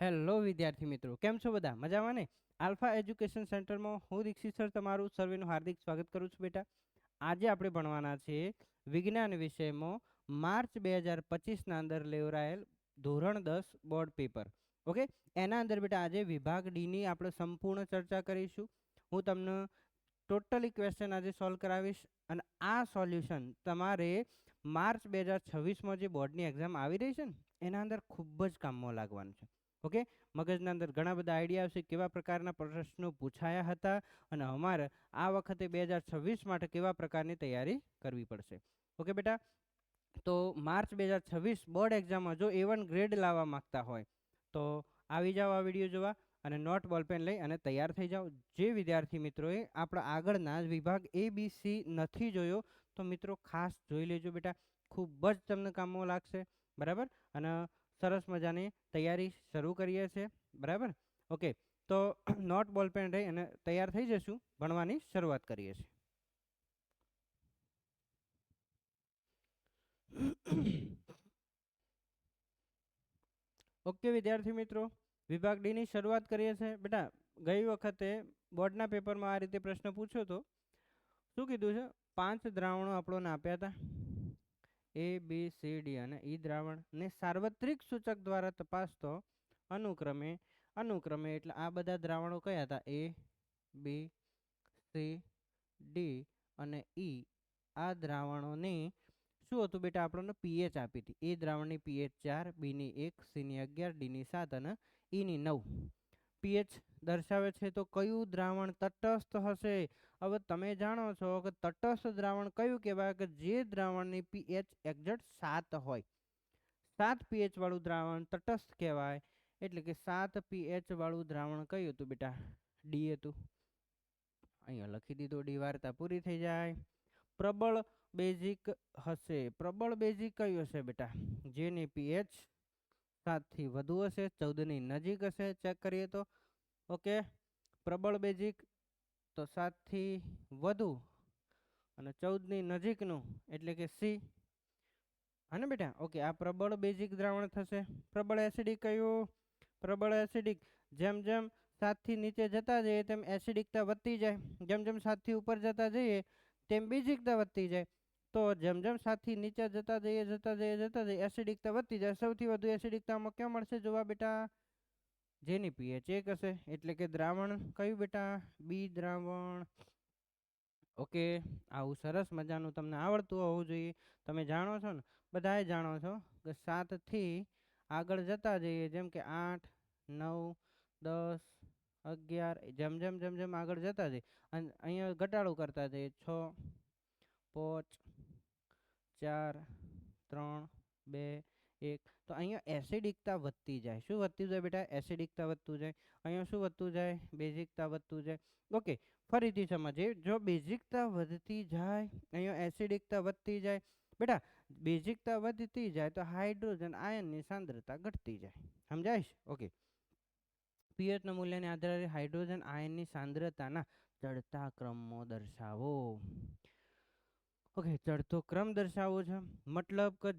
Hello વિદ્યાર્થી મિત્રો, કેમ છો બધા? મજામાં ને? આલ્ફા એજ્યુકેશન સેન્ટરમાં હું દીક્ષિત સર તમારું સર્વેનું હાર્દિક સ્વાગત કરું છું. બેટા, આજે આપણે ભણવાના છે વિજ્ઞાન વિષયમાં માર્ચ 2025ના અંદર લેવરાયેલ ધોરણ 10 બોર્ડ પેપર. ઓકે, એના અંદર બેટા આજે વિભાગ ડીની આપણે સંપૂર્ણ ચર્ચા કરીશું. હું તમને ટોટલી ક્વેશ્ચન આજે સોલ્વ કરાવીશ અને આ સોલ્યુશન તમારે માર્ચ 2026માં જે બોર્ડની એક્ઝામ આવી રહી છે ને એના અંદર ખૂબ જ કામમાં લાગવાનું છે. ઓકે, મગજના અંદર ઘણા બધા આઈડિયા આવશે કેવા પ્રકારના પ્રશ્નો પૂછાયા હતા અને અમારે આ વખતે 2026 માટે કેવા પ્રકારની તૈયારી કરવી પડશે. ઓકે બેટા, તો માર્ચ 2026 બોર્ડ એક્ઝામમાં જો A1 ગ્રેડ લાવવા માંગતા હોય તો આવી જાઓ આ વિડીયો જોવા અને નોટ બોલપેન લઈ અને તૈયાર થઈ જાઓ. જે વિદ્યાર્થી મિત્રોએ આપણા આગળના વિભાગ ABC નથી જોયો તો મિત્રો ખાસ જોઈ લેજો બેટા, ખૂબ જ તમને કામમાં લાગશે. બરાબર, અને સરસ મજાની તૈયારી શરૂ કરીએ છીએ. બરાબર, ઓકે, તો નોટ બોલપેન રહી અને તૈયાર થઈ જશું, ભણવાની શરૂઆત કરીએ છીએ. ઓકે વિદ્યાર્થી મિત્રો, વિભાગ ડીની શરૂઆત કરીએ છીએ. બેટા, ગઈ વખતે બોર્ડના પેપરમાં આ રીતે પ્રશ્ન પૂછ્યો હતો. શું કીધું છે? 5 દ્રાવણો આપણને આપ્યા હતા, ABCD અને E દ્રાવણ ને સાર્વત્રિક સૂચક દ્વારા તપાસતો અનુક્રમે એટલે આ બધા દ્રાવણો કયા હતા? ABCD અને E. આ દ્રાવણોની શું હતું બેટા? આપણને પીએચ આપી હતી. એ દ્રાવણની પીએચ 4, બીની 1, સીની 11, ડીની 7 અને ઈની 9 પીએચ દર્શાવે છે. તો કયું દ્રાવણ તટસ્થ હશે? હવે તમે જાણો છો કે તટસ્થ દ્રાવણ કયું કહેવાય? કે જે દ્રાવણની પીએચ એક્ઝેક્ટ 7 હોય. 7 પીએચ વાળું દ્રાવણ તટસ્થ કહેવાય. એટલે કે 7 પીએચ વાળું દ્રાવણ કયું હતું બેટા? ડી હતું. અહીંયા લખી દીધું, ડી. વાર્તા પૂરી થઈ જાય. પ્રબળ બેઝિક હશે. પ્રબળ બેઝિક કયું હશે બેટા? જેની પીએચ 7 થી વધુ હશે, 14 ની નજીક હશે. ચેક કરીએ તો ઓકે, પ્રબળ બેઝિક તો 7 થી વધુ અને 14 ની નજીકનું એટલે કે સી. હા બેટા, ઓકે, આ પ્રબળ બેઝિક દ્રાવણ થશે. પ્રબળ એસિડિક કયું? પ્રબળ એસિડિક જેમ જેમ 7 થી નીચે જતા જઈએ તેમ એસિડિકતા વધતી જાય. જેમ જેમ 7 થી ઉપર જતા જઈએ તેમ બેઝિકતા વધતી જાય. તો જેમ જેમ 7 થી નીચે જતા જઈએ એસિડિકતા વધતી જાય. સૌથી વધુ એસિડિકતામાં ક્યાં મળશે જોવા બેટા? જેની પીએચ 1 હશે. એટલે કે દ્રાવણ કયું બેટા? બી દ્રાવણ. ઓકે, આવું સરસ મજાનું તમને આવડતું હોવું જોઈએ. તમે જાણો છો ને, બધાએ જાણો છો કે 7 થી આગળ જતા જઈએ જેમ કે 8, 9, 10, 11 જેમ જેમ જેમ જેમ આગળ જતા જઈએ અને અહીંયા ઘટાડો કરતા જઈએ 6, 5, 4, 3, 2, 1. તો અહીંયા એસિડિકતા વધતી જાય. શું વધતું જાય બેટા? એસિડિકતા વધતું જાય. અહીંયા શું વધતું જાય? બેઝિકતા વધતું જાય. ઓકે, ફરીથી સમજીએ. જો બેઝિકતા વધતી જાય, અહીંયા એસિડિકતા વધતી જાય. બેટા, બેઝિકતા વધતી જાય તો હાઇડ્રોજન આયનની સાંદ્રતા ઘટતી જાય. સમજાય? ઓકે, પીએચના મૂલ્યને આધારે હાઇડ્રોજન આયનની સાંદ્રતાના ચડતા ક્રમમાં દર્શાવો. ઓકે, ચડતો ક્રમ દર્શાવવો છે. મતલબ કે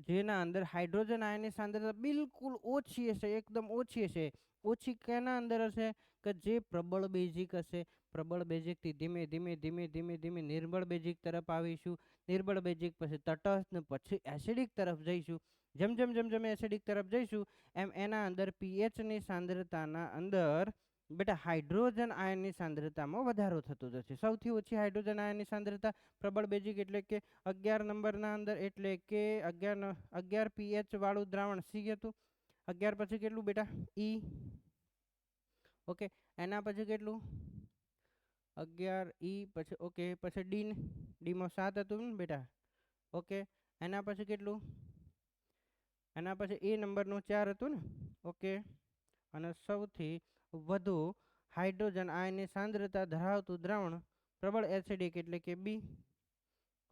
જેના અંદર હાઇડ્રોજન આયનની સાંદ્રતા બિલકુલ ઓછી હશે, એકદમ ઓછી હશે. ઓછી કેના અંદર હશે? કે જે પ્રબળ બેઝિક હશે. પ્રબળ બેઝિકથી ધીમે ધીમે ધીમે ધીમે ધીમે નિર્બળ બેઝિક તરફ આવીશું. નિર્બળ બેઝિક પછી તટસ્થ ને પછી એસિડિક તરફ જઈશું. જેમ જેમ જેમ જેમ એસિડિક તરફ જઈશું એમ એના અંદર પીએચની સાંદ્રતાના અંદર બેટા હાઇડ્રોજન આયનની સાંદ્રતામાં વધારો થતો જશે. સૌથી ઓછી હાઇડ્રોજન આયનની સાંદ્રતા પ્રબળ બેઝિક એટલે કે 11 નંબરના અંદર, એટલે કે 11 પીએચ વાળું દ્રાવણ સી હતું. 11 પછી કેટલું બેટા? ઈ. ઓકે, એના પછી કેટલું? 11 ઈ પછી ઓકે, પછી ડીમાં 7 હતું ને બેટા. ઓકે, એના પછી કેટલું? એના પછી એ નંબરનું 4 હતું ને. ઓકે, અને સૌથી વધુ હાઇડ્રોજન આયનની સાંદ્રતા ધરાવતું દ્રાવણ પ્રબળ એસિડિક એટલે કે બી.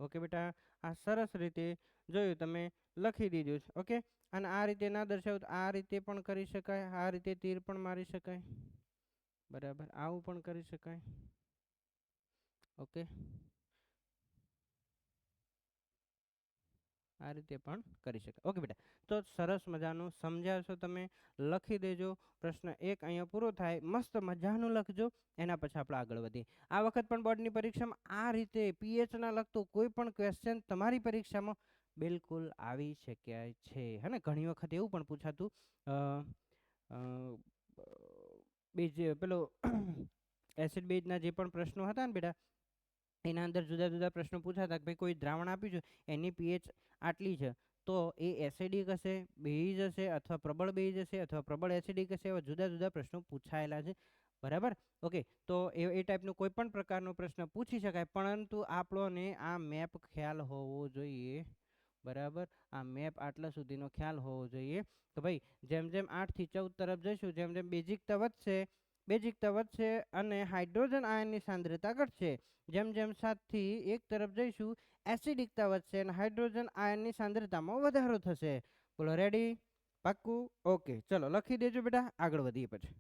ઓકે બેટા, આ સરસ રીતે જોયું, તમે લખી દીધું છે. ઓકે, અને આ રીતે ના દર્શાવું તો આ રીતે પણ કરી શકાય, આ રીતે તીર પણ મારી શકાય. બરાબર, આવું પણ કરી શકાય. ઓકે, આ રીતે પણ કરી શકાય. ઓકે બેટા, તો સરસ મજાનું સમજ્યા છો તમે. લખી દેજો. પ્રશ્ન 1 અહીંયા પૂરો થાય. મસ્ત મજાનું લખજો. એના પછી આપણે આગળ વધીએ. આ વખત પણ બોર્ડની પરીક્ષામાં આ રીતે પીએચના લગતો કોઈ પણ ક્વેશ્ચન તમારી પરીક્ષામાં બિલકુલ આવી શક્યા છે. હે ને, ઘણી વખત એવું પણ પૂછાતું બીજ પેલો એસિડ બેઝના જે પણ પ્રશ્નો હતા ને બેટા, એના અંદર જુદા જુદા પ્રશ્નો પૂછાતા કે ભાઈ કોઈ દ્રાવણ આપ્યું છે, એની પીએચ આટલી છે, તો એ એસિડિક હશે, બેઝ હશે, અથવા પ્રબળ બેઝ હશે, અથવા પ્રબળ એસિડિક હશે. એવા જુદા જુદા પ્રશ્નો પૂછાયેલા છે. બરાબર. ઓકે, તો એ ટાઈપનો કોઈ પણ પ્રકારનો પ્રશ્ન પૂછી શકાય, પરંતુ આપણને આ મેપ ખ્યાલ હોવો જોઈએ. બરાબર, આ મેપ આટલા સુધીનો ખ્યાલ હોવો જોઈએ કે ભાઈ જેમ જેમ 8 થી 14 તરફ જઈશું, જેમ જેમ બેઝિકતા વધશે અને હાઇડ્રોજન આયનની સાંદ્રતા ઘટશે. જેમ જેમ 7 થી 1 તરફ જઈશું, એસિડિકતા વધશે અને હાઇડ્રોજન આયનની સાંદ્રતામાં વધારો થશે. બોલો રેડી? પાક્કું? ઓકે, ચલો લખી દેજો બેટા, આગળ વધીએ પછી.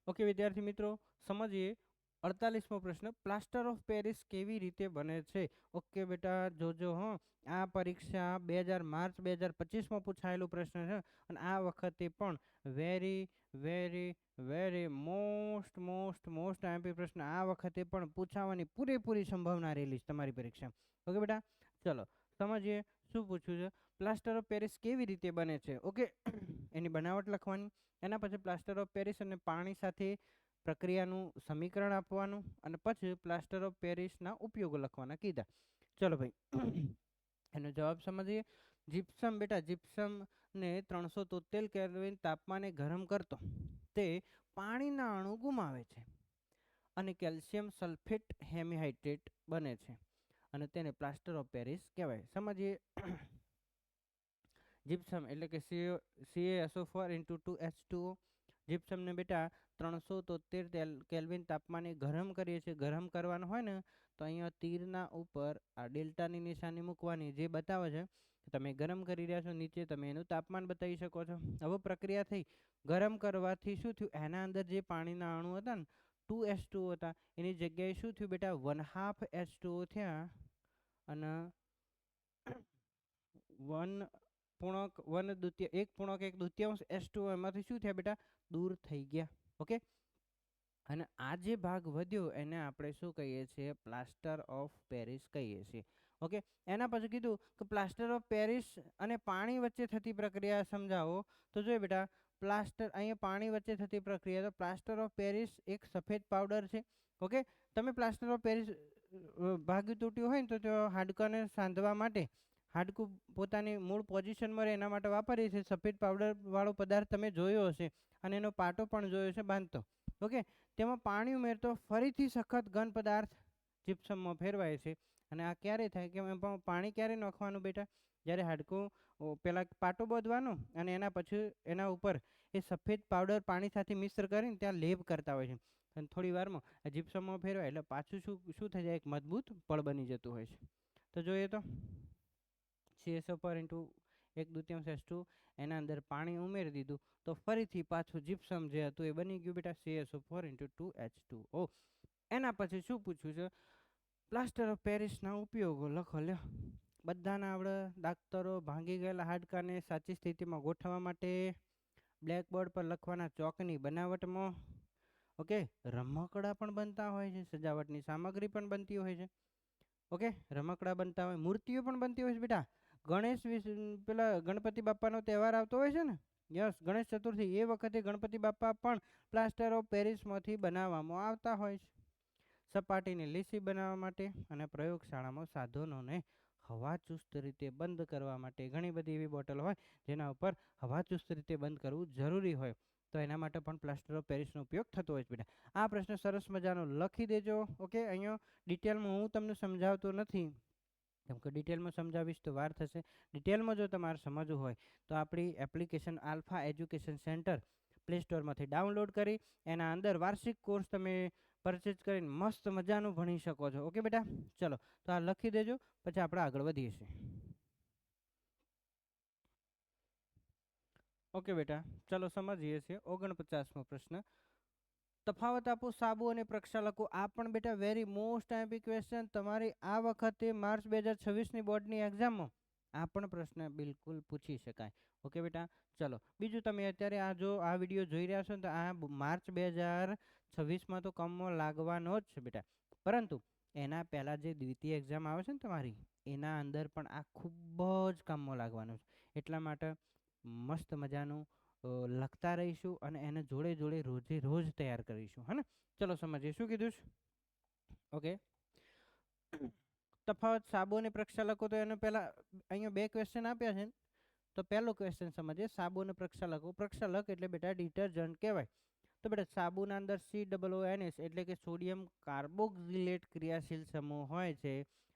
ઓકે વિદ્યાર્થી મિત્રો, સમજીએ 48મો પ્રશ્ન. પ્લાસ્ટર ઓફ પેરિસ કેવી રીતે બને છે? ઓકે બેટા, જોજો હો. આ પરીક્ષા માર્ચ 2025માં પૂછાયેલું પ્રશ્ન છે અને આ વખતે પણ very very very most IMP પ્રશ્ન આ વખતે પણ પૂછાવાની પૂરેપૂરી સંભાવના રહેલી છે તમારી પરીક્ષા. ઓકે બેટા, ચલો સમજીએ શું પૂછ્યું છે. પ્લાસ્ટર ઓફ પેરિસ કેવી રીતે બને છે? ઓકે, એની બનાવટ લખવાની. એના પછી પ્લાસ્ટર ઓફ પેરિસ અને પાણી સાથે પ્રક્રિયાનું સમીકરણ આપવાનું અને પછી પ્લાસ્ટર ઓફ પેરિસના ઉપયોગો લખવાના કીધા. ચલો ભાઈ, એનો જવાબ સમજીએ. જીપ્સમ બેટા, જીપ્સમને 373 કેલ્વિન તાપમાને ગરમ કરતો તે પાણીના અણુ ગુમાવે છે અને કેલ્શિયમ સલ્ફેટ હેમિહાઇડ્રેટ બને છે અને તેને પ્લાસ્ટર ઓફ પેરિસ કહેવાય. સમજીએ. જીપ્સમ એટલે કે CaSO4 × 2H2O. જીપ્સમને બેટા 373 કેલ્વિન તાપમાને ગરમ કરીએ છીએ. ગરમ કરવાનું હોય ને તો અહીંયા તીરના ઉપર આ ડેલ્ટાની નિશાની મૂકવાની, જે બતાવે છે તમે ગરમ કરી રહ્યા છો. નીચે તમે એનું તાપમાન બતાવી શકો છો. હવે પ્રક્રિયા થઈ, ગરમ કરવાથી શું થયું? એના અંદર જે પાણીના અણુ હતા ને 2H2O હતા, એની જગ્યાએ શું થયું બેટા? 1/2 H2O થયા અને 1.1 H2O એમાંથી શું થયા બેટા? દૂર થઈ ગયા. ઓકે, અને આ જે ભાગ વધ્યો એને આપણે શું કહીએ છીએ? પ્લાસ્ટર ઓફ પેરિસ કહીએ છીએ. ઓકે, એના પછી કીધું કે પ્લાસ્ટર ઓફ પેરિસ અને પાણી વચ્ચે થતી પ્રક્રિયા સમજાવો. તો જોઈએ બેટા, અહીંયા પાણી વચ્ચે થતી પ્રક્રિયા, તો પ્લાસ્ટર ઓફ પેરિસ એક સફેદ પાવડર છે. ઓકે, તમે પ્લાસ્ટર ઓફ પેરિસ ભાગ્યું તૂટ્યું હોય ને તો હાડકાને સાંધવા માટે, હાડકું પોતાની મૂળ પોઝિશનમાં રહે એના માટે વાપરીએ છીએ. સફેદ પાવડરવાળો પદાર્થ તમે જોયો હશે અને એનો પાટો પણ જોયો છે બાંધતો. ઓકે, તેમાં પાણી ઉમેરતો ફરીથી સખત ઘન પદાર્થ જીપ્સમમાં ફેરવાય છે. અને આ ક્યારે થાય કે એમાં પાણી ક્યારે નાખવાનું બેટા? જ્યારે હાડકું પેલા પાટો બાંધવાનો અને એના પછી એના ઉપર એ સફેદ પાવડર પાણી સાથે મિક્સ કરીને ત્યાં લેપ કરતા હોય છે અને થોડી વારમાં આ જીપ્સમમાં ફેરવાય એટલે પાછું શું થઈ જાય? એક મજબૂત પળ બની જતું હોય છે. તો જોઈએ તો CaSO4 × 1/2 એના અંદર પાણી ઉમેરી દીધું તો ફરીથી પાછું જીપ્સમ જે હતું એ બની ગયું બેટા CaSO4 × 2H2O. એના પછી શું પૂછ્યું છે? પ્લાસ્ટર ઓફ પેરિસના ઉપયોગો લખો. લ્યો, બધાને આપણે ડાક્ટરો ભાંગી ગયેલા હાડકાને સાચી સ્થિતિમાં ગોઠવવા માટે, બ્લેકબોર્ડ પર લખવાના ચોકની બનાવટમાં. ઓકે, રમકડા પણ બનતા હોય છે, સજાવટની સામગ્રી પણ બનતી હોય છે. ઓકે, રમકડા બનતા હોય, મૂર્તિઓ પણ બનતી હોય છે બેટા. પેલા ગણપતિ બાપાનો તહેવાર આવતો હોય છે ને, યસ, ગણેશ ચતુર્થી, એ વખતે ગણપતિ બાપા પણ પ્લાસ્ટર ઓફ પેરિસમાંથી બનાવવામાં આવતા હોય છે. સપાટીની લીસી બનાવવા માટે અને પ્રયોગશાળામાં સાધનોને હવાચુસ્ત રીતે બંધ કરવા માટે ઘણી બધી એવી બોટલ હોય જેના ઉપર હવાચુસ્ત રીતે બંધ કરવું જરૂરી હોય, તો એના માટે પણ પ્લાસ્ટર ઓફ પેરિસનો ઉપયોગ થતો હોય છે બેટા. આ પ્રશ્ન સરસ મજાનો લખી દેજો. ઓકે, અહીંયા ડિટેલમાં હું તમને સમજાવતો નથી કેમ કે ડિટેલમાં સમજાવીશ તો વાર થશે. ડિટેલમાં જો તમારે સમજવું હોય તો આપણી application Alpha Education Center Play સ્ટોરમાંથી ડાઉનલોડ કરી એના અંદર વાર્ષિક કોર્સ તમે પરચેઝ કરીને મસ્ત મજાનું ભણી શકો છો. ઓકે બેટા, ચલો તો આ લખી દેજો, પછી આપણે આગળ વધીએ છીએ. ઓકે બેટા, ચલો સમજીએ છીએ 49મો પ્રશ્ન. તફાવત આપો સાબુ અને પ્રક્ષાલકો. આ પણ બેટા વેરી મોસ્ટ આઈએમપી ક્વેશ્ચન તમારી આ વખતે માર્ચ 2026ની બોર્ડની એક્ઝામમાં આ પણ પ્રશ્ન બિલકુલ પૂછી શકાય. ઓકે બેટા, ચલો બીજું, તમે અત્યારે આ જો આ વિડીયો જોઈ રહ્યા છો ને તો આ માર્ચ 2026માં તો કમો લાગવાનો જ છે બેટા, પરંતુ એના પહેલાં જે દ્વિતીય એક્ઝામ આવે છે ને તમારી, એના અંદર પણ આ ખૂબ જ કામમાં લાગવાનું છે. એટલા માટે મસ્ત મજાનું લખતા રહીશું અને એને જોડે જોડે રોજે રોજ તૈયાર કરીશું, હે ને. ચલો સમજીએ શું કીધું છે. ઓકે, તફાવત સાબુ અને પ્રક્ષાલકો. તો એને પહેલાં અહીંયા બે ક્વેશ્ચન આપ્યા છે ને, તો પહેલો ક્વેશ્ચન સમજીએ. સાબુ અને પ્રક્ષાલકો. પ્રક્ષાલક એટલે બેટા ડિટર્જન્ટ કહેવાય. તો બેટા સાબુના અંદર COONS એટલે કે સોડિયમ કાર્બોક્સિલેટ ક્રિયાશીલ સમૂહ હોય છે,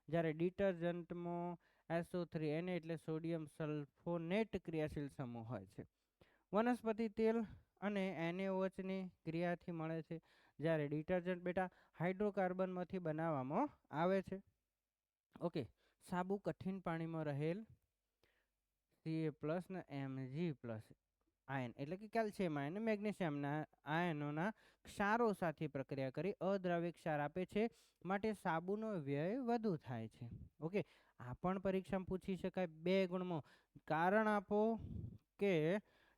જ્યારે ડિટર્જન્ટમાં SO3 એટલે સોડિયમ સલ્ફોનેટ ક્રિયાશીલ સમૂહ હોય છે. વનસ્પતિ તેલ અને NaOHની ક્રિયાથી મળે છે, જ્યારે ડિટર્જન્ટ બેટા હાઇડ્રોકાર્બનમાંથી બનાવવામાં આવે છે. ઓકે, સાબુ કઠિન પાણીમાં રહેલ Ca+ ને Mg+ આયન એટલે કે કેલ્શિયમ આયન અને મેગ્નેશિયમના આયનોના ક્ષારો સાથે પ્રક્રિયા કરી અદ્રાવ્ય ક્ષાર આપે છે, માટે સાબુનો વ્યય વધુ થાય છે. ઓકે, આ પણ પરીક્ષામાં પૂછી શકાય 2 ગુણમાં. કારણ આપો કે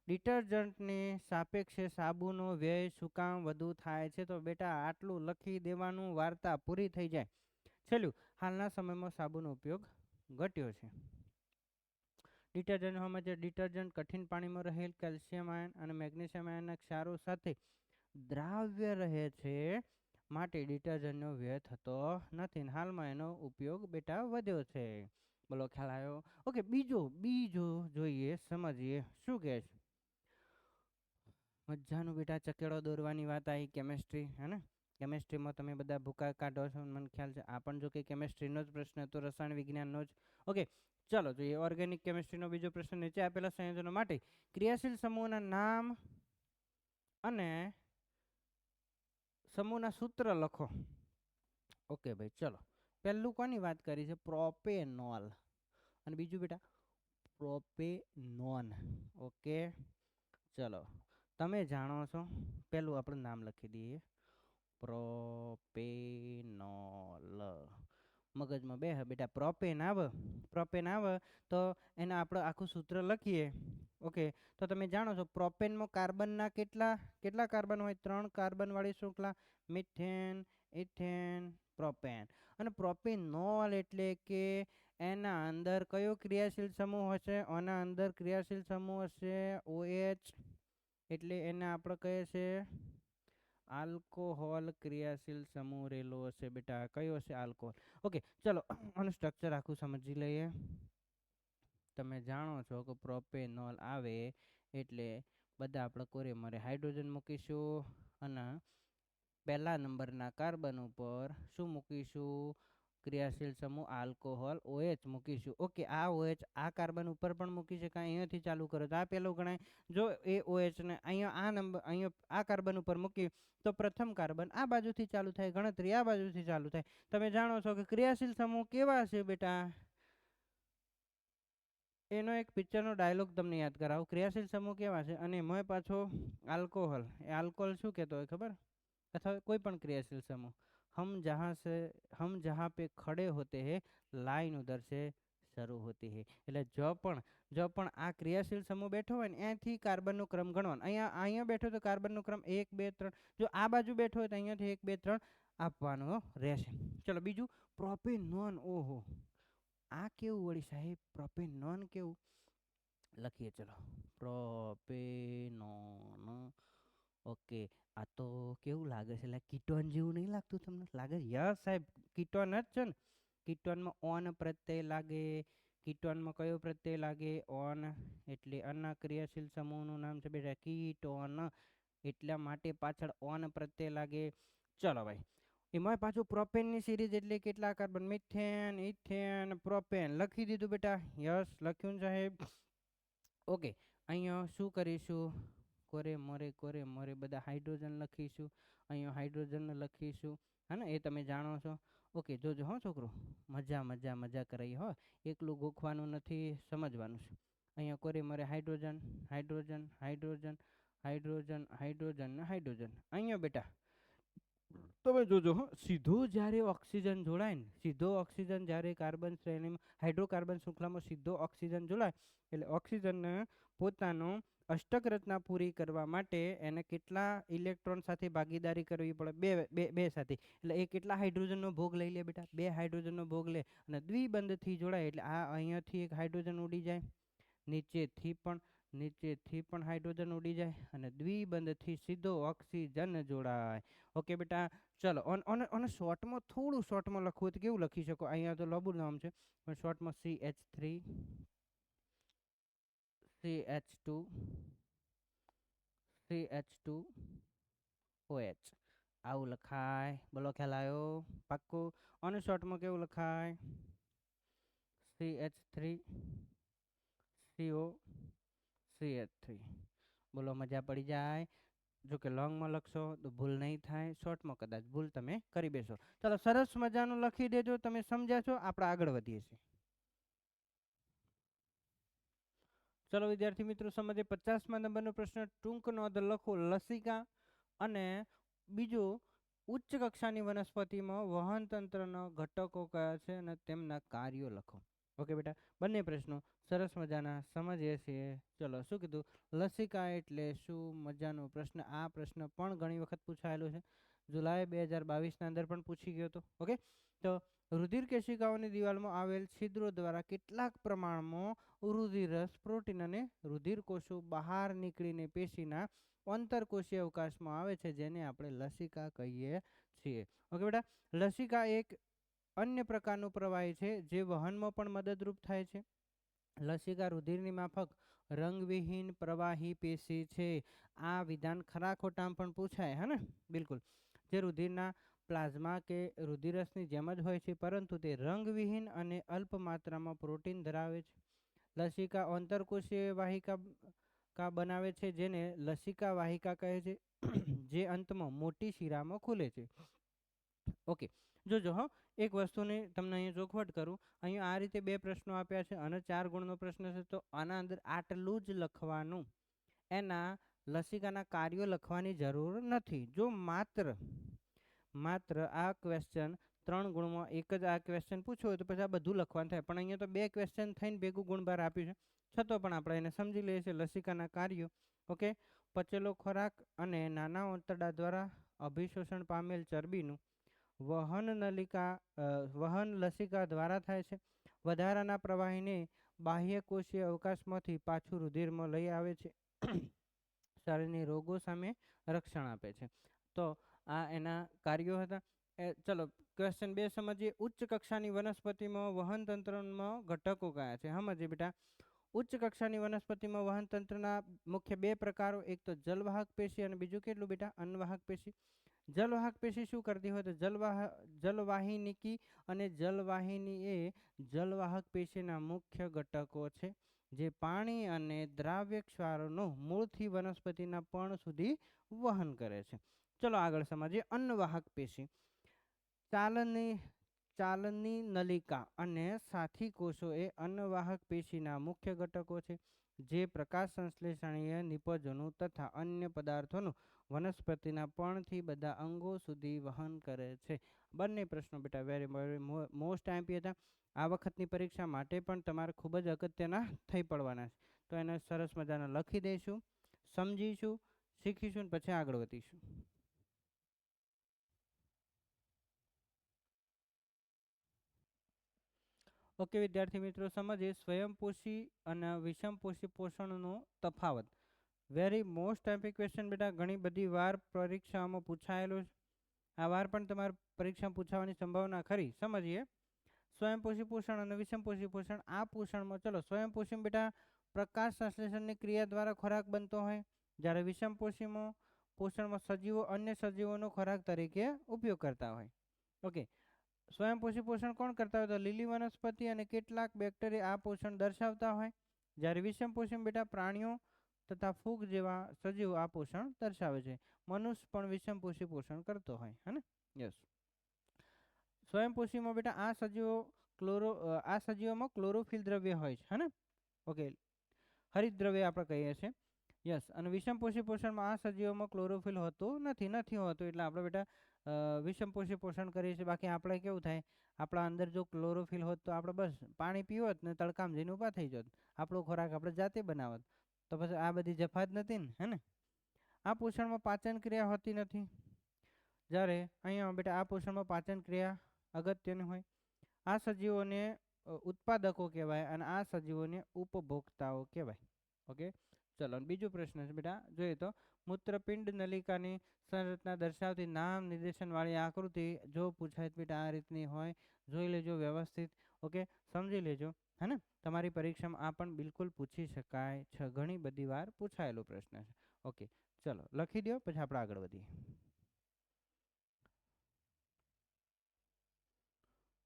ડિટર્જન્ટની સાપેક્ષે સાબુનો વ્યય શું કામ વધુ થાય છે. તો બેટા આટલું લખી દેવાનું, વાર્તા પૂરી થઈ જાય. છેલ્લું, હાલના સમયમાં સાબુનો ઉપયોગ ઘટ્યો છે. ડિટર્જન્ટમાં જે ડિટર્જન્ટ કઠિન પાણીમાં રહેલ કેલ્શિયમ આયન અને મેગ્નેશિયમ આયનના ક્ષારો સાથે દ્રાવ્ય રહે છે, માટે ડિટર્જન્ટનો વ્યય થતો નથી. હાલમાં એનો ઉપયોગ બેટા વધ્યો છે. બોલો, ખ્યાલ આવ્યો. ઓકે, બીજો જોઈએ, સમજીએ શું કહે છે. મજાનું બેટા ચકેડો દોરવાની વાત આવી, કેમેસ્ટ્રી, હે ને. કેમેસ્ટ્રીમાં તમે બધા ભૂકા કાઢો છો, મને ખ્યાલ છે. આ પણ જો કે કેમેસ્ટ્રીનો જ પ્રશ્ન હતો, રસાયણ વિજ્ઞાનનો જ. ઓકે, ચાલો જોઈએ ઓર્ગેનિક કેમેસ્ટ્રીનો બીજો પ્રશ્ન. નીચે આપેલા સંયોજનો માટે ક્રિયાશીલ સમૂહના નામ અને સમૂહના સૂત્ર લખો. ઓકે ભાઈ, ચલો. પહેલું કોની વાત કરી છે? પ્રોપેનોલ. અને બીજું બેટા પ્રોપેનોન. ઓકે, ચલો તમે જાણો છો. પહેલું આપણે નામ લખી દઈએ, પ્રોપેનોલ. મગજમાં બે બેટા પ્રોપેન આવે, તો એને આપણે આખું સૂત્ર લખીએ. ઓકે, તો તમે જાણો છો પ્રોપેનમાં કાર્બનના કેટલા કાર્બન હોય? 3 કાર્બન વાળી શૃંખલા, મિથેન, ઇથેન, પ્રોપેન. અને પ્રોપેનોલ એટલે કે એના અંદર કયો ક્રિયાશીલ સમૂહ હશે? આના અંદર ક્રિયાશીલ સમૂહ હશે OH, એટલે એને આપણે કહીએ છીએ આલ્કોહોલ ક્રિયાશીલ સમૂહ રહેલો હશે બેટા. કયો હશે? આલ્કોહોલ. ઓકે, ચલો આનું સ્ટ્રક્ચર આખું સમજી લઈએ. તમે જાણો છો કે પ્રોપેનોલ આવે એટલે બધા આપણે કોરે મરે હાઇડ્રોજન મૂકીશું અને પહેલા નંબરના કાર્બન ઉપર શું મૂકીશું? ક્રિયાશીલ સમૂહ આલ્કોહોલ OH મૂકીશું. ઓકે, આ OH આ કાર્બન ઉપર પણ મૂકી શકાય. અહીંયાથી ચાલુ કરો તો આ પહેલો ગણાય. જો એ OH ને અહીંયા આ કાર્બન ઉપર મૂકી તો પ્રથમ કાર્બન આ બાજુથી ચાલુ થાય, ગણતરી આ બાજુથી ચાલુ થાય. તમે જાણો છો કે ક્રિયાશીલ સમૂહ કેવા છે બેટા? એનો એક પિક્ચરનો ડાયલોગ તમને યાદ કરાવું. ક્રિયાશીલ સમૂહ કેવા છે? અને એમાં પાછો આલ્કોહોલ. એ આલ્કોહોલ શું કહેતો હોય ખબર? અથવા કોઈ પણ ક્રિયાશીલ समूह, हम जहाँ पे खड़े होते हैं लाइन उधर से શરૂ હોતી है. એટલે જો પણ આ ક્રિયાશીલ સમૂહ બેઠો હોય ને અહીંયાથી કાર્બનનો ક્રમ ગણવાનો. અહીંયા બેઠો તો કાર્બનનો ક્રમ 1 2 3. જો આ બાજુ બેઠો હોય તો અહીંયાથી 1 2 3 આપવાનો રહેશે. ચલો બીજું પ્રોપેનોન. ઓહો, આ કેવું વળી સાહેબ? પ્રોપેનોન કેવું લખીએ? ચલો, પ્રોપેનોન. ઓકે, આ તો કેવું લાગે છે? એટલે કીટોન જેવું નહીં લાગતું તમને? લાગે? યસ સાહેબ, કીટોન જ છે ને. કીટોનમાં ઓન પ્રત્યય લાગે. કીટોનમાં કયો પ્રત્યય લાગે? ઓન. એટલે અન્ના ક્રિયાશીલ સમૂહનું નામ છે બેટા કીટોન. એટલા માટે પાછળ ઓન પ્રત્યય લાગે. ચલો ભાઈ, એમાં પાછું પ્રોપેનની સિરીઝ એટલે કેટલા કાર્બન? Methane, ethane, propane. લખી દીધું બેટા? યસ, લખ્યું સાહેબ. ઓકે, અહીંયા શું કરીશું? કોરે મોરે બધા હાઇડ્રોજન લખીશું. અહીંયા હાઇડ્રોજન લખીશું, હા ને, એ તમે જાણો છો. ઓકે, જોજો હો છોકરો, મજા કરાઈ હો. એકલું ગોખવાનું નથી, સમજવાનું છે. અહીંયા કોરે મોરે hydrogen, hydrogen, hydrogen, hydrogen, hydrogen ને હાઇડ્રોજન. અહીંયા બેટા તમે જોજો હો, સીધું જ્યારે ઓક્સિજન જોડાય ને, સીધો ઓક્સિજન જ્યારે કાર્બન શ્રેણીમાં હાઇડ્રોકાર્બન શૃંખલામાં સીધો ઓક્સિજન જોડાય એટલે ઓક્સિજનને પોતાનો અષ્ટક રચના પૂરી કરવા માટે એને કેટલા ઇલેક્ટ્રોન સાથે ભાગીદારી કરવી પડે? બે બે બે સાથે. એટલે એ કેટલા હાઇડ્રોજનનો ભોગ લઈ લે બેટા? 2 હાઇડ્રોજનનો ભોગ લે અને દ્વિબંધથી જોડાય એટલે આ અહીંયાથી એક હાઇડ્રોજન ઉડી જાય, નીચેથી પણ હાઇડ્રોજન ઉડી જાય અને દ્વિબંધથી સીધો ઓક્સિજન જોડાય. ઓકે બેટા, ચલો અને શોર્ટમાં થોડું શોર્ટમાં લખવું હોય તો કેવું લખી શકો? અહીંયા તો લાંબુ નામ છે પણ શોર્ટમાં CH3 CH2 CH2OH આવું લખાય. બોલો, ખ્યાલ આવ્યો? પાક્કું. અને શોર્ટમાં કેવું લખાય? CH3CO CH3. બોલો, મજા પડી જાય. જો કે લોંગમાં લખશો તો ભૂલ નહીં થાય, શોર્ટમાં કદાચ ભૂલ તમે કરી બેસો. ચાલો, સરસ મજાનું લખી દેજો. તમે સમજ્યા છો? આપણે આગળ વધીએ છીએ. ચલો વિદ્યાર્થી મિત્રો, સમજે 50મા નંબરનો પ્રશ્ન. ટૂંક નોંધ લખો. લસિકા અને બીજું ઉચ્ચ કક્ષાની વનસ્પતિમાં વહન તંત્રના ઘટકો કયા છે અને તેમના કાર્યો લખો. ઓકે બેટા, બંને પ્રશ્નો સરસ મજાના સમજીએ છીએ. ચલો, શું કીધું? લસિકા એટલે શું? મજાનો પ્રશ્ન. આ પ્રશ્ન પણ ઘણી વખત પૂછાયેલો છે. જુલાઈ 2022ના અંદર પણ પૂછી ગયો હતો. ઓકે, તો રુધિર કેશિકાઓની દિવાલમાં આવેલ છિદ્રો દ્વારા કેટલાક પ્રમાણમાં રુધિરરસ, પ્રોટીન અને રુધિર કોષો બહાર નીકળીને પેશીના અંતરકોષીય અવકાશમાં આવે છે, જેને આપણે લસિકા કહીએ છીએ. ઓકે બેટા, લસિકા એક અન્ય પ્રકારનું પ્રવાહી છે જે વહનમાં પણ મદદરૂપ થાય છે. લસિકા રુધિરની માફક રંગવિહીન પ્રવાહી પેશી છે. આ વિધાન ખરા ખોટામાં પણ પૂછાય, હે ને? બિલકુલ. જે રુધિરના પ્લાઝ્મા કે રુધિરરસની જેમ જ હોય છે, પરંતુ તે રંગવિહીન અને અલ્પ માત્રામાં પ્રોટીન ધરાવે છે. લસિકા આંતરકોષીય વાહિકા બનાવે છે, જેને લસિકા વાહિકા કહે છે, જે અંતમાં મોટી શિરામાં ખુલે છે. ઓકે, જોજો હો, એક વસ્તુની તમને અહીંયા ચોખવટ કરું. અહીંયા આ રીતે 2 પ્રશ્નો આપ્યા છે અને 4 ગુણનો પ્રશ્ન છે, તો આના અંદર આટલું જ લખવાનું. એના લસિકાના કાર્યો લખવાની જરૂર નથી. જો માત્ર આ ક્વેશ્ચન 3 ગુણમાં એક જ આ ક્વેશ્ચન પૂછ્યો હોય તો પછી આ બધું લખવાનું થાય, પણ અહીંયા તો 2 ક્વેશ્ચન થઈને ભેગું ગુણભાર આપ્યું છે, છતાં પણ આપણે એને સમજી લઈએ છીએ. લસિકાના કાર્યો. ઓકે, પચેલો ખોરાક અને નાના આંતરડા દ્વારા અભિશોષણ પામેલ ચરબીનું વહન લસિકા દ્વારા થાય છે. વધારાના પ્રવાહીને બાહ્ય કોષીય અવકાશમાંથી પાછું રુધિરમાં લઈ આવે છે. શરીરની રોગો સામે રક્ષણ આપે છે. તો આ એના કાર્યો હતા. ચલો, ક્વેશ્ચન 2 સમજીએ. ઉચ્ચ કક્ષાની વનસ્પતિમાં વહન તંત્રમાં ઘટકો કયા છે? સમજીએ બેટા. ઉચ્ચ કક્ષાની વનસ્પતિમાં વહન તંત્રના મુખ્ય 2 પ્રકારો, એક તો જલવાહક પેશી અને બીજું કેટલું બેટા? અન્નવાહક પેશી. જલવાહક પેશી શું કરતી હોય? તો જલવાહિનીકી અને જલવાહિની એ જલવાહક પેશીના મુખ્ય ઘટકો છે, જે પાણી અને દ્રાવ્ય ક્ષારનું મૂળથી વનસ્પતિના પર્ણ સુધી વહન કરે છે. ચલો આગળ સમજીએ. અન્નવાહક પેશી. ચાલની નલિકા અને સાથી કોષો એ અન્નવાહક પેશીના મુખ્ય ઘટકો છે, જે પ્રકાશ સંશ્લેષણીય નિપજોનું તથા અન્ય પદાર્થોનું વનસ્પતિના પર્ણથી બધા અંગો સુધી વહન કરે છે. બંને પ્રશ્નો બેટા વેરી મોસ્ટ આઈમ્પી હતા. આ વખતની પરીક્ષા માટે પણ તમારે ખૂબ જ અગત્યના થઈ પડવાના છે, તો એને સરસ મજાના લખી દઈશું, સમજીશું, શીખીશું, પછી આગળ વધીશું. ઓકે વિદ્યાર્થી મિત્રો, સમજીએ સ્વયંપોષી અને વિષમપોષી પોષણનો તફાવત. વેરી મોસ્ટ ટાઈમ્પી ક્વેશ્ચન બેટા, ઘણી બધી વાર પરીક્ષામાં પૂછાયેલો છે. આ વાર પણ તમારે પરીક્ષામાં પૂછાવાની સંભાવના ખરી. સમજીએ સ્વયંપોષી પોષણ અને વિષમપોષી પોષણ. આ પોષણમાં ચલો, સ્વયંપોષી બેટા પ્રકાશ સંશ્લેષણની ક્રિયા દ્વારા ખોરાક બનતો હોય, જ્યારે વિષમપોષીમાં પોષણમાં સજીવો અન્ય સજીવોનો ખોરાક તરીકે ઉપયોગ કરતા હોય. ઓકે, સ્વયંપોષી પોષણ કોણ કરતા હોય? તો લીલી વનસ્પતિ અને કેટલાક બેક્ટેરિયા આ પોષણ દર્શાવતા હોય, જ્યારે વિષમપોષી બેટા પ્રાણીઓ તથા ફૂગ જેવા સજીવો આ પોષણ દર્શાવે છે. મનુષ્ય પણ વિષમપોષી પોષણ કરતો હોય, હે ને? યસ. સ્વયંપોષીમાં બેટા આ સજીવોમાં ક્લોરોફિલ દ્રવ્ય હોય છે, હે ને? ઓકે, હરિત દ્રવ્ય આપણે કહીએ છીએ. યસ. અને વિષમપોષી પોષણમાં આ સજીવોમાં ક્લોરોફિલ હોતું નથી હોતું, એટલે આપણે બેટા વિષમપોષી પોષણ કરીએ છીએ. બાકી આપણે કેવું થાય, આપણા અંદર જો ક્લોરોફિલ હોત તો આપણે બસ પાણી પીવત ને તડકામાં જઈને ઊભા થઈ જાત, આપણો ખોરાક આપણે જાતે બનાવત. તો પછી આ બધી જફા જ નથી ને, હે ને. આ પોષણમાં પાચન ક્રિયા હોતી નથી, જ્યારે અહીંયા બેટા આ પોષણમાં પાચન ક્રિયા અગત્યની હોય. આ સજીવોને ઉત્પાદકો કહેવાય અને આ સજીવોને ઉપભોક્તાઓ કહેવાય. ઓકે, ચલો બીજો પ્રશ્ન છે બેટા, જોઈએ તો મૂત્રપિંડ નલિકાની સંરચના દર્શાવતી નામ નિર્દેશનવાળી આકૃતિ જો પૂછાય તો બેટા આ રીતની હોય, જોઈ લેજો વ્યવસ્થિત. ઓકે, સમજી લેજો, હે ને. તમારી પરીક્ષામાં આ પણ બિલકુલ પૂછી શકાય છે, ઘણી બધી વાર પૂછાયેલો પ્રશ્ન છે. ઓકે, ચલો લખી દો, પછી આપણે આગળ વધીએ.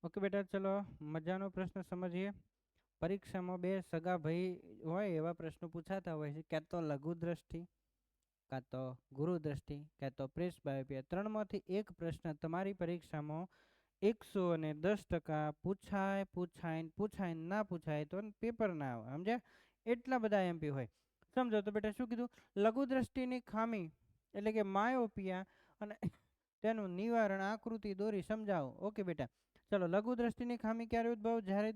ઓકે બેટા, ચલો મજાનો પ્રશ્ન સમજીએ. પરીક્ષામાં બે સગા ભાઈ હોય એવા પ્રશ્નો પૂછાતા હોય છે, ક્યાં તો લઘુ દ્રષ્ટિ, કાં તો ગુરુ દ્રષ્ટિ, કાં તો પ્રેસ બાયોપિયા. ત્રણમાંથી એક પ્રશ્ન તમારી પરીક્ષામાં 110% પૂછાય ના પૂછાય તો પેપર ના આવે, સમજ્યા. એટલા બધા એમપી હોય. સમજો તો બેટા શું કીધું, લઘુ દ્રષ્ટિની ખામી એટલે કે માયોપિયા અને તેનું નિવારણ આકૃતિ દોરી સમજાવો. ઓકે બેટા, ચલો લઘુ દ્રષ્ટિની ખામી ક્યારે ઉદ્ભવ, જ્યારે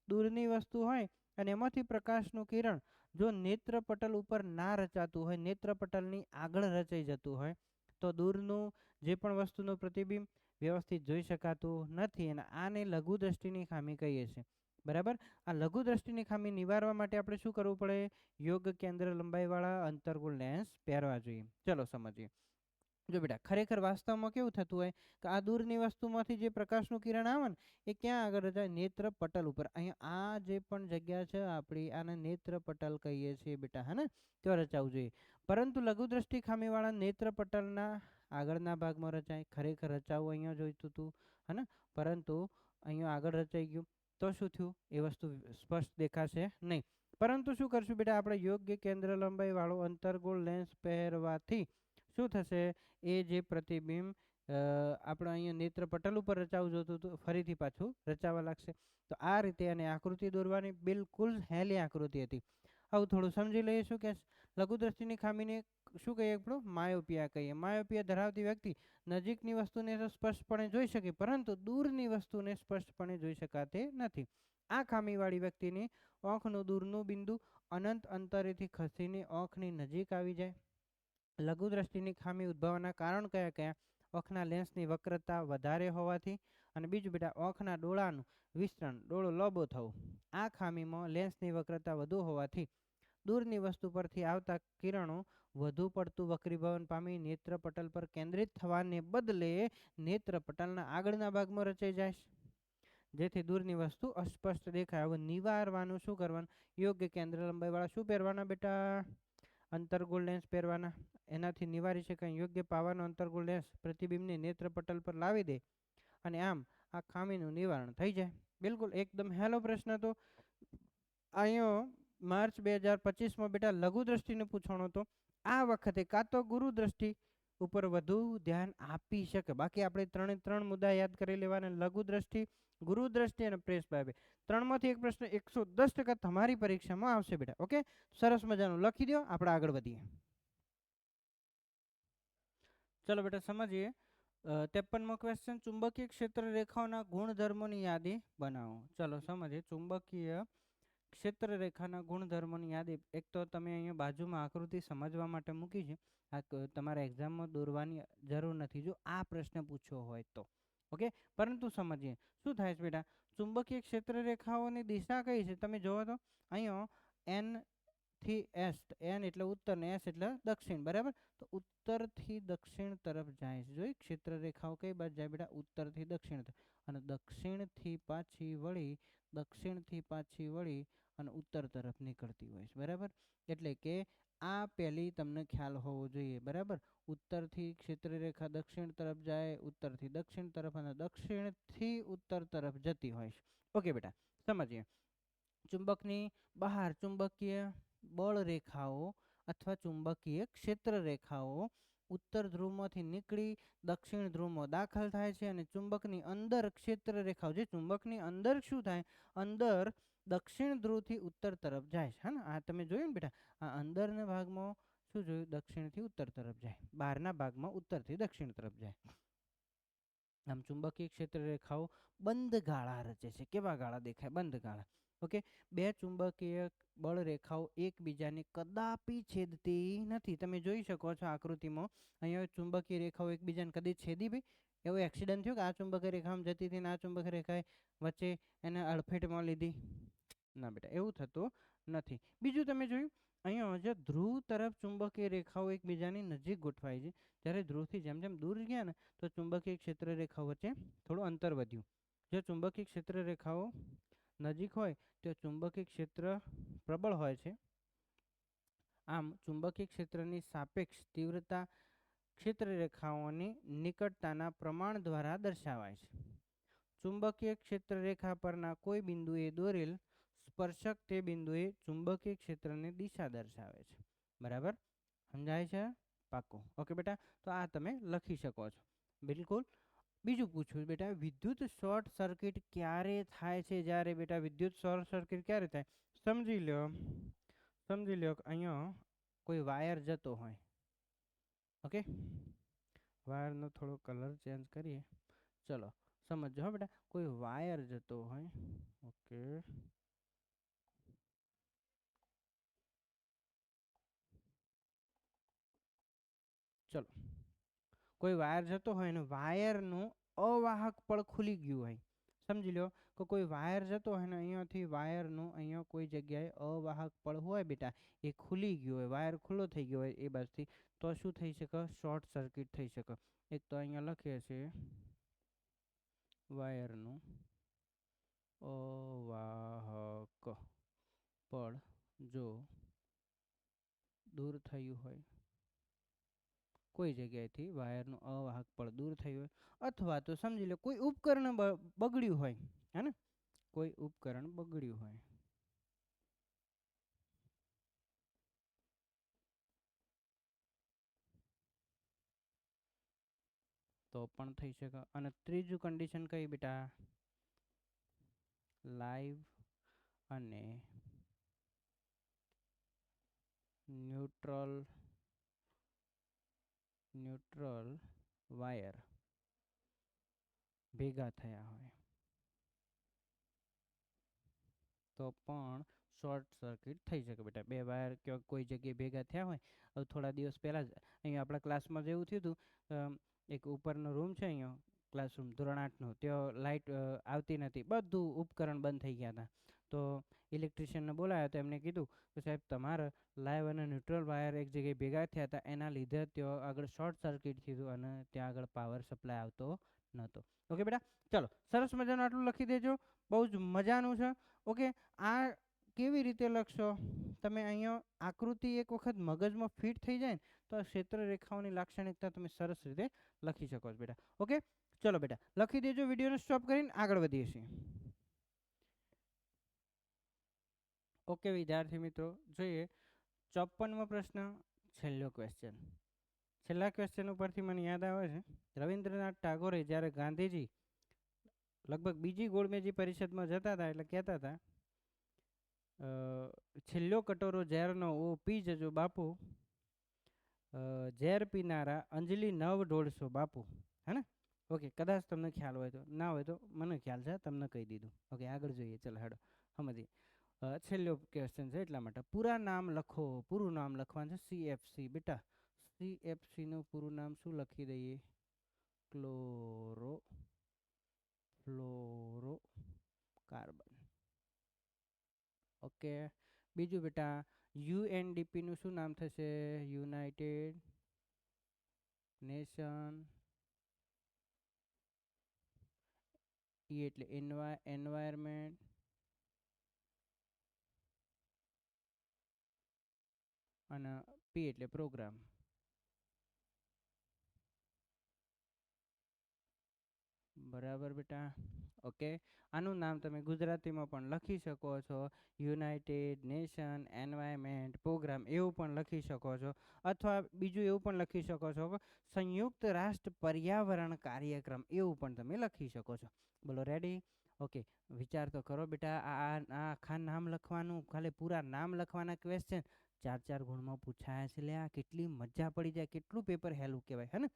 દૂરની વસ્તુ હોય અને એમાંથી પ્રકાશનું કિરણ જો નેત્રપટલ ઉપર ના રચાતું હોય, નેત્રપટલની આગળ રચાઈ જતું હોય, તો દૂરનું જે પણ વસ્તુનું પ્રતિબિંબ વ્યવસ્થિત જોઈ શકાતું નથી, અને આને લઘુ દ્રષ્ટિની ખામી કહીએ છીએ. બરાબર. આ લઘુ દ્રષ્ટિની ખામી નિવારવા માટે આપણે શું કરવું પડે, યોગ્ય કેન્દ્ર લંબાઈવાળા અંતર્ગોળ લેન્સ પહેરવા જોઈએ. ચલો સમજીએ. જો બેટા ખરેખર વાસ્તવમાં કેવું થતું હોય કે આ દૂરની વસ્તુમાંથી જે પ્રકાશનું કિરણ આવે ને એ ક્યાં આગળ રચાય, નેત્રપટલ ઉપર. અહીંયા આ જે પણ જગ્યા છે આપણી, આને નેત્રપટલ કહીએ છીએ બેટા, હે ને. ત્યાં રચાવું જોઈએ. પરંતુ લઘુ દ્રષ્ટિ ખામીવાળા નેત્રપટલના આગળના ભાગમાં રચાય. ખરેખર રચાવું અહીંયા જોઈતું હતું, હે ને. પરંતુ અહીંયા આગળ રચાઈ ગયું તો શું થયું, એ વસ્તુ સ્પષ્ટ દેખાશે નહીં. પરંતુ શું કરશું બેટા, આપણે યોગ્ય કેન્દ્ર લંબાઈ વાળો અંતર્ગોળ લેન્સ પહેરવાથી શું થશે, એ જે પ્રતિબિંબ આપણે અહીંયા નેત્રપટલ ઉપર રચાવું જોતું હતું ફરીથી પાછું રચાવા લાગશે. તો આ રીતે અને આકૃતિ દોરવાની બિલકુલ હેલી આકૃતિ હતી. આવું થોડું સમજી લઈએ. શું કે લઘુ દ્રષ્ટિની ખામીને શું કહીએ આપણું, માયોપિયા કહીએ. માયોપિયા ધરાવતી વ્યક્તિ નજીકની વસ્તુને તો સ્પષ્ટપણે જોઈ શકે, પરંતુ દૂરની વસ્તુને સ્પષ્ટપણે જોઈ શકાતી નથી. આ ખામીવાળી વ્યક્તિની આંખનું દૂરનું બિંદુ અનંત અંતરેથી ખસીને આંખની નજીક આવી જાય. લઘુ દ્રષ્ટિની ખામી ઉદ્ભવવાના કારણ કયા કયા, આંખના લેન્સની વક્રતા વધારે હોવાથી, અને બીજું બેટા આંખના ડોળાનું વિસ્તરણ, ડોળો લાંબો થવો. આ ખામીમાં લેન્સની વક્રતા વધુ હોવાથી દૂરની વસ્તુ પરથી આવતા કિરણો વધુ પડતું વક્રીભવન પામી નેત્રપટલ પર કેન્દ્રિત થવાને બદલે નેત્રપટલના આગળના ભાગમાં રચાઈ જાય, જેથી દૂરની વસ્તુ અસ્પષ્ટ દેખાય. હવે નિવારવાનું શું કરવાનું, યોગ્ય કેન્દ્ર લંબાઈવાળા શું પહેરવાના બેટા, અંતર્ગોળ લેન્સ પહેરવાના. એનાથી નિવારી શકાય. યોગ્ય પાવાનો અંતર્ગોળ લેન્સ પ્રતિબિંબને નેત્રપટલ પર લાવી દે અને આમ આ ખામીનું નિવારણ થઈ જાય. બિલકુલ એકદમ હેલો પ્રશ્ન હતો. અહીંયા માર્ચ 2025માં બેટા લઘુ દ્રષ્ટિને પૂછવાનો હતો. આ વખતે કાં તો ગુરુ દ્રષ્ટિ ઉપર વધુ ધ્યાન આપી શકે. બાકી આપણે ત્રણ મુદ્દા યાદ કરી લેવાના, લઘુ દ્રષ્ટિ, ગુરુ દ્રષ્ટિ અને પ્રેસ બાયોપિયા. ત્રણમાંથી એક પ્રશ્ન 110% તમારી પરીક્ષામાં આવશે બેટા. ઓકે, સરસ મજાનું લખી દો, આપણે આગળ વધીએ. ચલો બેટા સમજીએ. 53મો ક્વેશ્ચન, ચુંબકીય ક્ષેત્ર રેખાઓના ગુણધર્મોની યાદી બનાવો. ચલો સમજીએ. ચુંબકીય ક્ષેત્ર રેખાના ગુણધર્મોની યાદી. એક તો તમે અહીંયા બાજુમાં આકૃતિ સમજવા માટે મૂકી છે, આ તમારા એક્ઝામમાં દોરવાની જરૂર નથી જો આ પ્રશ્ન પૂછ્યો હોય તો. ઓકે, પરંતુ સમજીએ શું થાય છે બેટા. ચુંબકીય ક્ષેત્ર રેખાઓની દિશા કઈ છે તમે જોવો તો અહીંયા એન થી એસ, એન એટલે ઉત્તર ને એસ એટલે દક્ષિણ. બરાબર, તો ઉત્તરથી દક્ષિણ તરફ જાય છે. જોઈ ક્ષેત્ર રેખાઓ કઈ બાજુ જાય બેટા, ઉત્તરથી દક્ષિણ, અને દક્ષિણથી પાછી વળી અને ઉત્તર તરફ નીકળતી હોય છે. બરાબર, એટલે કે આ પહેલી તમને ખ્યાલ હોવો જોઈએ. બરાબર, ઉત્તરથી ક્ષેત્ર રેખા દક્ષિણ તરફ જાય, ઉત્તરથી દક્ષિણ તરફ અને દક્ષિણથી ઉત્તર તરફ જતી હોય છે. ઓકે બેટા સમજીએ. ચુંબકની બહાર ચુંબકીય બળ રેખાઓ અથવા ચુંબકીય ક્ષેત્ર રેખાઓ ઉત્તર ધ્રુવમાંથી નીકળી દક્ષિણ ધ્રુવમાં દાખલ થાય છે, અને ચુંબકની અંદર ક્ષેત્ર રેખાઓ, જે ચુંબકની અંદર શું થાય, અંદર દક્ષિણ ધ્રુવથી ઉત્તર તરફ જાય છે. હા, આ તમે જોયું ને બેટા, આ અંદરના ભાગમાં શું જોયું? દક્ષિણથી ઉત્તર તરફ જાય, બહારના ભાગમાં ઉત્તરથી દક્ષિણ તરફ જાય. આમ ચુંબકીય ક્ષેત્ર રેખાઓ બંધ ગાળા રચે છે. કેવા ગાળા દેખાય? બંધ ગાળા. ઓકે, બે ચુંબકીય બળ રેખાઓ એકબીજાને કદાપી છેદતી નથી. તમે જોઈ શકો છો આકૃતિમાં, અહીંયા ચુંબકીય રેખાઓ એકબીજાને કદી છેદી? ભાઈ એવો એક્સિડન્ટ થયો કે આ ચુંબકીય રેખામાં જતી હતી ને આ ચુંબકીય રેખાએ વચ્ચે એને અડફેટમાં લીધી? ના બેટા, એવું થતું નથી. બીજું તમે જોયું, અહીંયા જે ધ્રુવ તરફ ચુંબકીય રેખાઓ એકબીજાની નજીક ગોઠવાય છે, જ્યારે ધ્રુવથી જેમ જેમ દૂર ગયા ને તો ચુંબકીય ક્ષેત્ર રેખાઓ વચ્ચે થોડું અંતર વધ્યું. જો ચુંબકીય ક્ષેત્ર રેખાઓ નજીક હોય તો ચુંબકીય ક્ષેત્ર પ્રબળ હોય છે. આમ ચુંબકીય ક્ષેત્રની સાપેક્ષ તીવ્રતા ક્ષેત્ર રેખાઓની નિકટતાના પ્રમાણ દ્વારા દર્શાવાય છે. ચુંબકીય ક્ષેત્ર રેખા પરના કોઈ બિંદુએ દોરેલ સ્પર્શક તે બિંદુએ ચુંબકીય ક્ષેત્રની દિશા દર્શાવે છે. બરાબર સમજાય છે? પાક્કું. ઓકે બેટા, તો આ તમે લખી શકો છો. બિલકુલ. બીજું પૂછવું બેટા, વિદ્યુત શોર્ટ સર્કિટ ક્યારે થાય છે? જ્યારે બેટા વિદ્યુત શોર્ટ સર્કિટ ક્યારે થાય? સમજી લો કે અહીંયા કોઈ વાયર જતો હોય. ઓકે, વાયરનો થોડો કલર ચેન્જ કરીએ. ચલો સમજો હો બેટા, કોઈ વાયર જતો હોય. ઓકે, ચલો કોઈ વાયર જતો હોય ને વાયરનું અવાહક પળ ખુલી ગયું હોય. સમજી લો કે કોઈ વાયર જતો હોય ને અહીંયાથી વાયરનું અહીંયા કોઈ જગ્યાએ અવાહક પળ હોય બેટા, એ ખુલી ગયું હોય, વાયર ખુલ્લો થઈ ગયો હોય એ બાજુથી, તો શું થઈ શકે? શોર્ટ સર્કિટ થઈ શકે. એક તો અહીંયા લખીએ છીએ વાયરનું અવાહક પળ જો દૂર થયું હોય, કોઈ જગ્યાએથી વાયરનું અવાહક પળ દૂર થયું હોય, અથવા તો સમજી લો કોઈ ઉપકરણ બગડ્યું હોય, હે ને, કોઈ ઉપકરણ બગડ્યું હોય, તો પણ થઈ શકે. અને ત્રીજું કન્ડિશન કઈ બેટા? લાઈવ અને ન્યુટ્રલ વાયર ભેગા થયા હોય તો પણ શોર્ટ સર્કિટ થઈ શકે બેટા. બે વાયર કોઈ જગ્યાએ ભેગા થયા હોય. હવે થોડા દિવસ પહેલાં જ અહીંયા આપણા ક્લાસમાં જેવું થયું હતું, એક ઉપરનો રૂમ છે અહીંયા ક્લાસરૂમ ધોરણ 8નો, ત્યાં લાઇટ આવતી નથી, બધું ઉપકરણ બંધ થઈ ગયા હતા. તો ઇલેક્ટ્રિશિયનને બોલાવ્યા તો એમને કીધું કે સાહેબ તમારે લાઈવ અને ન્યુટ્રલ વાયર એક જગ્યાએ ભેગા થયા હતા, એના લીધે ત્યાં આગળ શોર્ટ સર્કિટ થયું અને ત્યાં આગળ પાવર સપ્લાય આવતો નહોતો. ઓકે બેટા, ચલો સરસ મજાનું આટલું લખી દેજો, બહુ જ મજાનું છે. ઓકે, આ કેવી રીતે લખશો તમે? અહીંયા આકૃતિ એક વખત મગજમાં ફિટ થઈ જાય ને તો ક્ષેત્ર રેખાઓની લાક્ષણિકતા તમે સરસ રીતે લખી શકો છો બેટા. ઓકે, ચલો બેટા લખી દેજો. વિડીયોને સ્ટોપ કરીને આગળ વધીએ છીએ. ઓકે વિદ્યાર્થી મિત્રો, જોઈએ 54મો પ્રશ્ન, છેલ્લો ક્વેશ્ચન. છેલ્લા ક્વેશ્ચન ઉપરથી મને યાદ આવે છે, રવિન્દ્રનાથ ટાગોરે જ્યારે ગાંધીજી લગભગ બીજી ગોળમેજી પરિષદમાં જતા હતા એટલે કહેતા હતા, છેલ્લો કટોરો ઝેરનો ઓ પી જજો બાપુ, ઝેર પીનારા અંજલિ 950 બાપુ, હે ને? ઓકે, કદાચ તમને ખ્યાલ હોય તો, ના હોય તો મને ખ્યાલ છે, તમને કહી દીધું. ઓકે, આગળ જોઈએ. ચલો હેડો સમજીએ. છેલ્લો ક્વેશ્ચન છે એટલા માટે. પૂરા નામ લખો. પૂરું નામ લખવાનું છે CFC બેટા. CFCનું પૂરું નામ શું લખી દઈએ? Chloro fluoro carbon. ઓકે, બીજું બેટા UNDP નું શું નામ થશે? United nation. E એટલે એન્વાયરમેન્ટ અને P એટલે પ્રોગ્રામ. બરાબર બેટા. ઓકે, આનું નામ તમે ગુજરાતીમાં પણ લખી શકો છો, યુનાઇટેડ નેશન એન્વાયરમેન્ટ પ્રોગ્રામ એવું પણ લખી શકો છો, અથવા બીજું એવું પણ લખી શકો છો કે સંયુક્ત રાષ્ટ્ર પર્યાવરણ કાર્યક્રમ એવું પણ તમે લખી શકો છો. બોલો રેડી? ઓકે, વિચાર તો કરો બેટા. આ આખા નામ લખવાનું, ખાલી પૂરા નામ લખવાના ક્વેશ્ચન 4 ગુણમાં પૂછાયા છે. લે, આ કેટલી મજા પડી જાય, કેટલું પેપર હેલું કહેવાય, હે ને?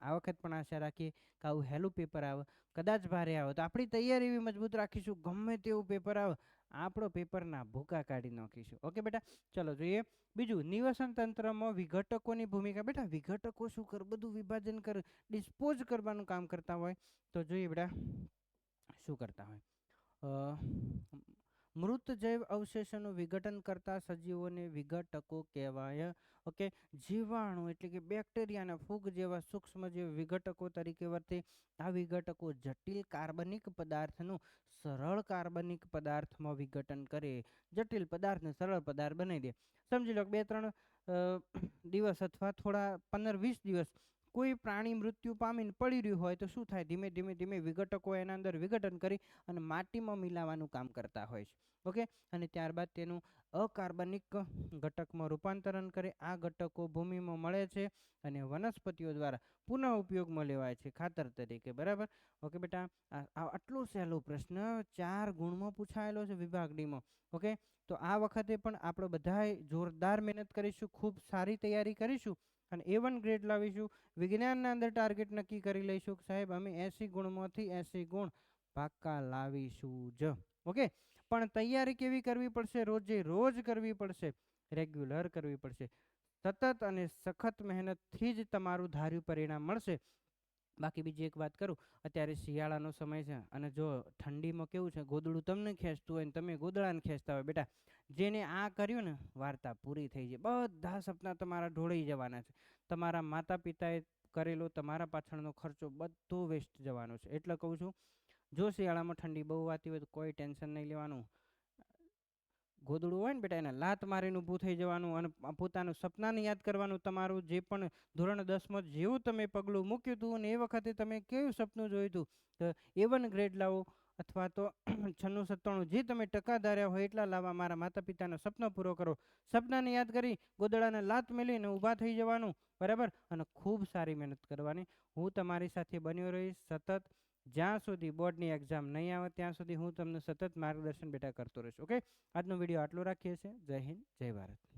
આ વખત પણ આશા રાખીએ કે આવું હેલું પેપર આવે. કદાચ ભારે આવે તો આપણી તૈયારી એવી મજબૂત રાખીશું, ગમે તેવું પેપર આવે આપણો પેપરના ભૂકા કાઢી નાખીશું. ઓકે બેટા, ચલો જોઈએ બીજું. નિવસન તંત્રમાં વિઘટકોની ભૂમિકા. બેટા વિઘટકો શું કર, બધું વિભાજન કર, ડિસ્પોઝ કરવાનું કામ કરતા હોય. તો જોઈએ બેટા શું કરતા હોય. મૃત જૈવ અવશેષોનું વિઘટન કરતા સજીવોને વિઘટકો કહેવાય. ઓકે, જીવાણુ એટલે કે બેક્ટેરિયા અને ફૂગ જેવા સૂક્ષ્મજીવ વિઘટકો તરીકે વર્તે. આ વિઘટકો જટિલ કાર્બનિક પદાર્થનું સરળ કાર્બનિક પદાર્થમાં વિઘટન કરે, જટિલ પદાર્થને સરળ પદાર્થ બનાવી દે. સમજી લો 2-3 દિવસ અથવા થોડા 15-20 દિવસ કોઈ પ્રાણી મૃત્યુ પામીને પડી રહ્યું હોય તો શું થાય, ધીમે ધીમે ધીમે વિઘટકો એના અંદર વિઘટન કરી અને માટીમાં મિલાવાનું કામ કરતા હોય છે. ઓકે, અને ત્યારબાદ તેનું અકાર્બનિક ઘટકમાં રૂપાંતરણ કરે. આ ઘટકો ભૂમિમાં મળે છે અને વનસ્પતિઓ દ્વારા પુનઃ ઉપયોગમાં લેવાય છે ખાતર તરીકે. બરાબર. ઓકે બેટા, આટલો સહેલો પ્રશ્ન 4 ગુણમાં પૂછાયેલો છે વિભાગ ડીમાં. ઓકે, તો આ વખતે પણ આપણે બધાએ જોરદાર મહેનત કરીશું, ખૂબ સારી તૈયારી કરીશું અને A1 ગ્રેડ લાવીશું. વિજ્ઞાનના અંદર ટાર્ગેટ નક્કી કરી લઈશું કે સાહેબ અમે 80 ગુણમાંથી 80 ગુણ પાક્કા લાવીશું જ. ઓકે, પણ તૈયારી કેવી કરવી પડશે? રોજે રોજ કરવી પડશે, રેગ્યુલર કરવી પડશે. સતત અને સખત મહેનતથી જ તમારું ધાર્યું પરિણામ મળશે. બાકી બીજી એક વાત કરું, અત્યારે શિયાળાનો સમય છે અને જો ઠંડીમાં કેવું છે, ગોદડું તમને ખેંચતું હોય ને તમે ગોદડાને ખેંચતા હોય. બેટા જેને આ કર્યું ને, વાર્તા પૂરી થઈ જાય. બધા સપના તમારા ઢોળાઈ જવાના છે. તમારા માતા પિતાએ કરેલો તમારા પાછળનો ખર્ચો બધો વેસ્ટ જવાનો છે. એટલે કહું છું, જો શિયાળામાં ઠંડી બહુ વાતી હોય તો કોઈ ટેન્શન નહીં લેવાનું. ગોદડું હોય ને બેટા, એને લાત મારીને ઊભું થઈ જવાનું અને પોતાનું સપનાને યાદ કરવાનું. તમારું જે પણ ધોરણ 10માં જેવું તમે પગલું મૂક્યું હતું અને એ વખતે તમે કેવું સપનું જોયું હતું, તો A1 ગ્રેડ લાવો અથવા તો 96-97 જે તમે ટકા ધાર્યા હોય એટલા લાવવા. મારા માતા પિતાનો સપનો પૂરો કરો. સપનાને યાદ કરી ગોદડાને લાત મેલીને ઊભા થઈ જવાનું. બરાબર, અને ખૂબ સારી મહેનત કરવાની. હું તમારી સાથે બન્યો રહીશ સતત. જ્યાં સુધી બોર્ડની એક્ઝામ નહીં આવે ત્યાં સુધી હું તમને સતત માર્ગદર્શન બેટા કરતો રહીશ. ઓકે, આજનો વિડીયો આટલો રાખીએ છીએ. જય હિન્દ, જય ભારત.